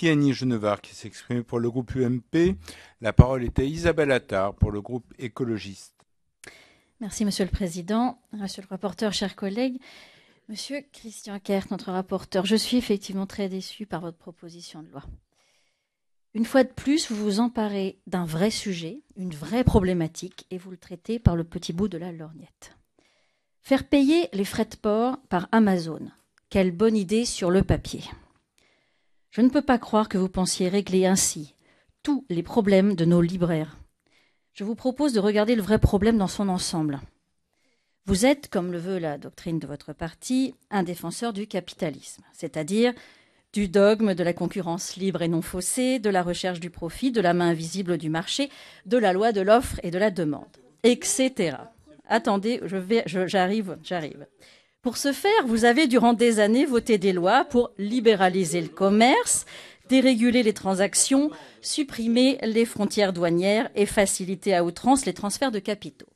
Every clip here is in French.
Merci Annie Genevard qui s'exprime pour le groupe UMP. La parole est à Isabelle Attard pour le groupe écologiste. Merci Monsieur le Président, Monsieur le rapporteur, chers collègues. Monsieur Christian Kert, notre rapporteur, je suis effectivement très déçue par votre proposition de loi. Une fois de plus, vous vous emparez d'un vrai sujet, une vraie problématique, et vous le traitez par le petit bout de la lorgnette. Faire payer les frais de port par Amazon. Quelle bonne idée sur le papier. Je ne peux pas croire que vous pensiez régler ainsi tous les problèmes de nos libraires. Je vous propose de regarder le vrai problème dans son ensemble. Vous êtes, comme le veut la doctrine de votre parti, un défenseur du capitalisme, c'est-à-dire du dogme de la concurrence libre et non faussée, de la recherche du profit, de la main invisible du marché, de la loi de l'offre et de la demande, etc. Attendez, j'arrive. Pour ce faire, vous avez durant des années voté des lois pour libéraliser le commerce, déréguler les transactions, supprimer les frontières douanières et faciliter à outrance les transferts de capitaux.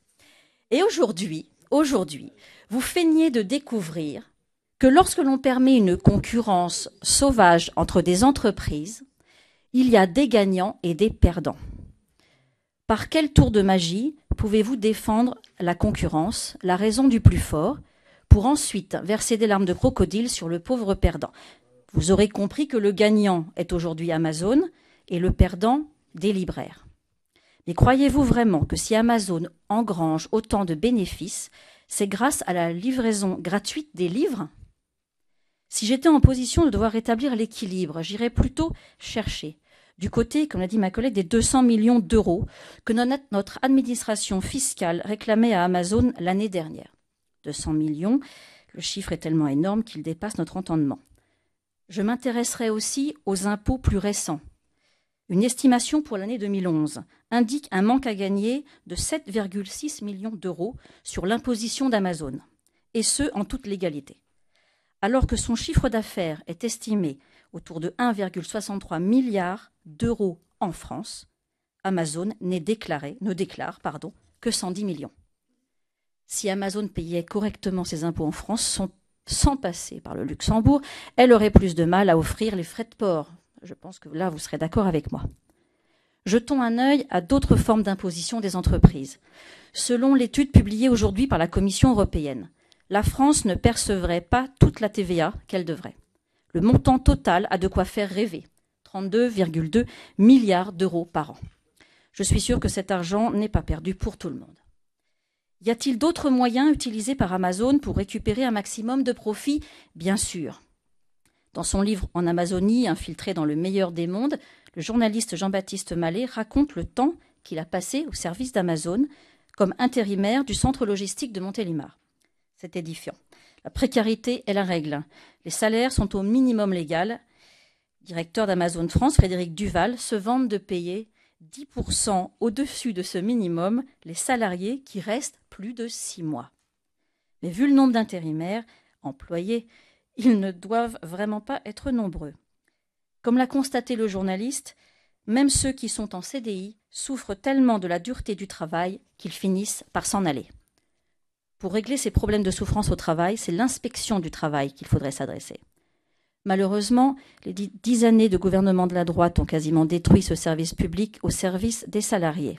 Et aujourd'hui, vous feignez de découvrir que lorsque l'on permet une concurrence sauvage entre des entreprises, il y a des gagnants et des perdants. Par quel tour de magie pouvez-vous défendre la concurrence, la raison du plus fort, pour ensuite verser des larmes de crocodile sur le pauvre perdant? Vous aurez compris que le gagnant est aujourd'hui Amazon et le perdant des libraires. Mais croyez-vous vraiment que si Amazon engrange autant de bénéfices, c'est grâce à la livraison gratuite des livres? Si j'étais en position de devoir rétablir l'équilibre, j'irais plutôt chercher du côté, comme l'a dit ma collègue, des 200 millions d'euros que notre administration fiscale réclamait à Amazon l'année dernière. 200 millions, le chiffre est tellement énorme qu'il dépasse notre entendement. Je m'intéresserai aussi aux impôts plus récents. Une estimation pour l'année 2011 indique un manque à gagner de 7,6 millions d'euros sur l'imposition d'Amazon, et ce, en toute légalité. Alors que son chiffre d'affaires est estimé autour de 1,63 milliard d'euros en France, Amazon ne déclare que 110 millions. Si Amazon payait correctement ses impôts en France, sans passer par le Luxembourg, elle aurait plus de mal à offrir les frais de port. Je pense que là, vous serez d'accord avec moi. Jetons un œil à d'autres formes d'imposition des entreprises. Selon l'étude publiée aujourd'hui par la Commission européenne, la France ne percevrait pas toute la TVA qu'elle devrait. Le montant total a de quoi faire rêver, 32,2 milliards d'euros par an. Je suis sûre que cet argent n'est pas perdu pour tout le monde. Y a-t-il d'autres moyens utilisés par Amazon pour récupérer un maximum de profit? Bien sûr. Dans son livre En Amazonie, infiltré dans le meilleur des mondes, le journaliste Jean-Baptiste Mallet raconte le temps qu'il a passé au service d'Amazon comme intérimaire du centre logistique de Montélimar. C'est édifiant. La précarité est la règle. Les salaires sont au minimum légal. Directeur d'Amazon France, Frédéric Duval, se vante de payer 10% au-dessus de ce minimum les salariés qui restent plus de 6 mois. Mais vu le nombre d'intérimaires employés, ils ne doivent vraiment pas être nombreux. Comme l'a constaté le journaliste, même ceux qui sont en CDI souffrent tellement de la dureté du travail qu'ils finissent par s'en aller. Pour régler ces problèmes de souffrance au travail, c'est l'inspection du travail qu'il faudrait s'adresser. Malheureusement, les 10 années de gouvernement de la droite ont quasiment détruit ce service public au service des salariés.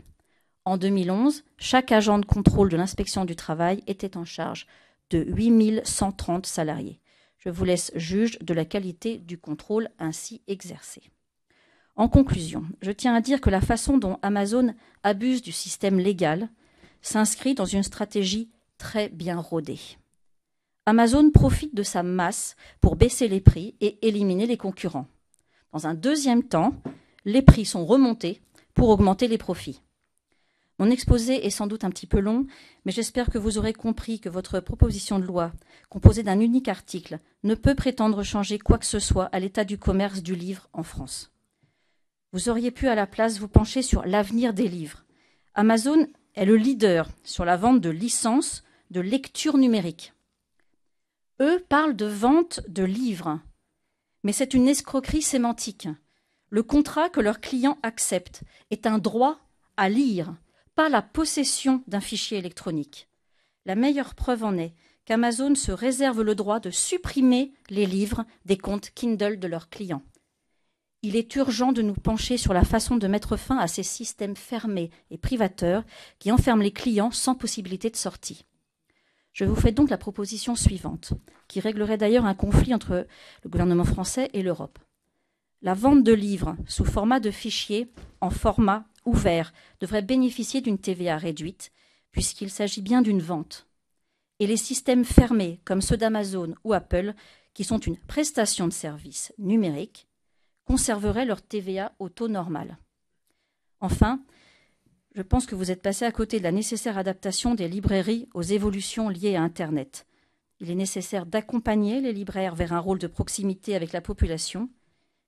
En 2011, chaque agent de contrôle de l'inspection du travail était en charge de 8130 salariés. Je vous laisse juge de la qualité du contrôle ainsi exercé. En conclusion, je tiens à dire que la façon dont Amazon abuse du système légal s'inscrit dans une stratégie très bien rodée. Amazon profite de sa masse pour baisser les prix et éliminer les concurrents. Dans un deuxième temps, les prix sont remontés pour augmenter les profits. Mon exposé est sans doute un petit peu long, mais j'espère que vous aurez compris que votre proposition de loi, composée d'un unique article, ne peut prétendre changer quoi que ce soit à l'état du commerce du livre en France. Vous auriez pu à la place vous pencher sur l'avenir des livres. Amazon est le leader sur la vente de licences de lecture numérique. Eux parlent de vente de livres, mais c'est une escroquerie sémantique. Le contrat que leurs clients acceptent est un droit à lire, pas la possession d'un fichier électronique. La meilleure preuve en est qu'Amazon se réserve le droit de supprimer les livres des comptes Kindle de leurs clients. Il est urgent de nous pencher sur la façon de mettre fin à ces systèmes fermés et privateurs qui enferment les clients sans possibilité de sortie. Je vous fais donc la proposition suivante, qui réglerait d'ailleurs un conflit entre le gouvernement français et l'Europe. La vente de livres sous format de fichier en format ouvert devrait bénéficier d'une TVA réduite, puisqu'il s'agit bien d'une vente. Et les systèmes fermés, comme ceux d'Amazon ou Apple, qui sont une prestation de service numérique, conserveraient leur TVA au taux normal. Enfin, je pense que vous êtes passé à côté de la nécessaire adaptation des librairies aux évolutions liées à Internet. Il est nécessaire d'accompagner les libraires vers un rôle de proximité avec la population,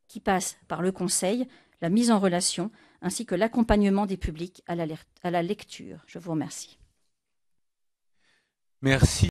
qui passe par le conseil, la mise en relation, ainsi que l'accompagnement des publics à la lecture. Je vous remercie. Merci.